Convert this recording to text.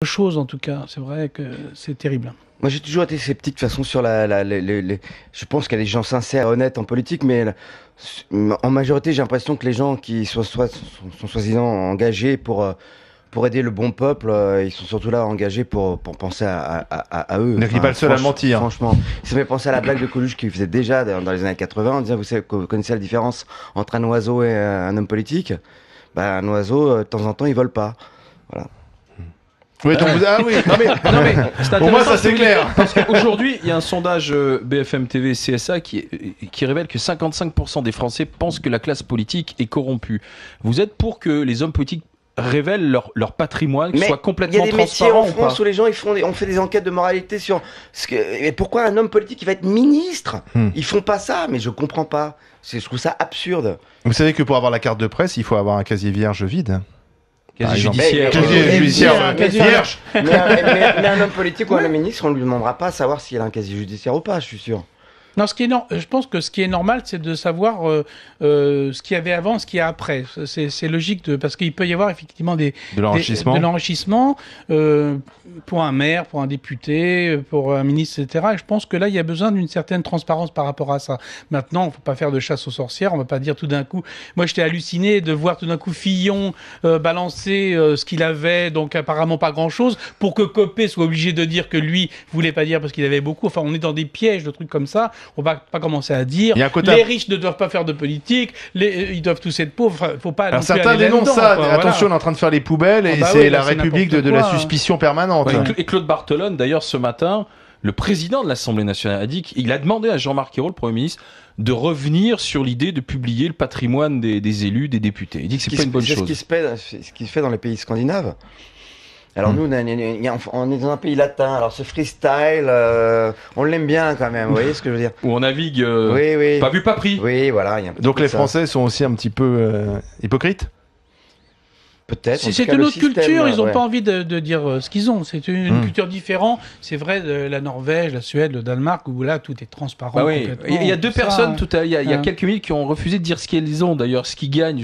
chose en tout cas. C'est vrai que c'est terrible. Moi, j'ai toujours été sceptique de toute façon sur je pense qu'il y a des gens sincères, honnêtes en politique, mais en majorité, j'ai l'impression que les gens qui sont soi-disant engagés pour aider le bon peuple, ils sont surtout là engagés pour penser à eux. Donc il n'est pas le seul à mentir. Franchement, ça me fait penser à la blague de Coluche qu'il faisait déjà dans les années 80 en disant, vous connaissez la différence entre un oiseau et un homme politique? Bah, un oiseau, de temps en temps, il vole pas. Voilà. Oui, ah oui, Non mais c'est pour moi ça c'est clair. parce qu'aujourd'hui, il y a un sondage BFM TV CSA qui révèle que 55% des Français pensent que la classe politique est corrompue. Vous êtes pour que les hommes politiques révèlent leur patrimoine, qu'ils soient complètement transparents? Il y a des métiers en France où les gens on fait des enquêtes de moralité sur et pourquoi un homme politique il va être ministre? Ils font pas ça, mais je comprends pas. Je trouve ça absurde. Vous savez que pour avoir la carte de presse, il faut avoir un casier vierge vide. Casier judiciaire. Casier judiciaire vierge. Mais un homme politique ou un homme ministre, on lui demandera pas à savoir s'il a un casier judiciaire ou pas, je suis sûr. Non, je pense que ce qui est normal, c'est de savoir ce qu'il y avait avant, ce qu'il y a après. C'est logique, parce qu'il peut y avoir effectivement de l'enrichissement pour un maire, pour un député, pour un ministre, etc. Et je pense que là, il y a besoin d'une certaine transparence par rapport à ça. Maintenant, il ne faut pas faire de chasse aux sorcières. On ne va pas dire tout d'un coup... Moi, j'étais halluciné de voir tout d'un coup Fillon balancer ce qu'il avait, donc apparemment pas grand-chose, pour que Copé soit obligé de dire que lui voulait pas dire parce qu'il avait beaucoup. Enfin, on est dans des pièges de trucs comme ça. On va pas commencer à dire les riches ne doivent pas faire de politique, ils doivent tous être pauvres. Enfin, faut pas. Alors certains dénoncent ça. Quoi, attention, on est en train de faire les poubelles et c'est la République de la suspicion permanente. Ouais, et Claude Barthelone, d'ailleurs, ce matin, le président de l'Assemblée nationale a dit qu'il a demandé à Jean-Marc Ayrault, le Premier ministre, de revenir sur l'idée de publier le patrimoine des élus, des députés. Il dit que c'est pas une bonne chose. C'est ce qui se fait dans les pays scandinaves. Alors nous, on est dans un pays latin, alors ce freestyle, on l'aime bien quand même, vous voyez ce que je veux dire? Où on navigue, oui. Pas vu, pas pris. Oui, voilà. Donc les Français sont aussi un petit peu hypocrites? Peut-être. C'est une autre culture, ils n'ont pas envie de dire ce qu'ils ont. C'est une culture différente. C'est vrai de la Norvège, la Suède, le Danemark, où là, tout est transparent. Bah oui. Il y a deux personnes, il y a quelques minutes, qui ont refusé de dire ce qu'ils ont, d'ailleurs, ce qu'ils gagnent.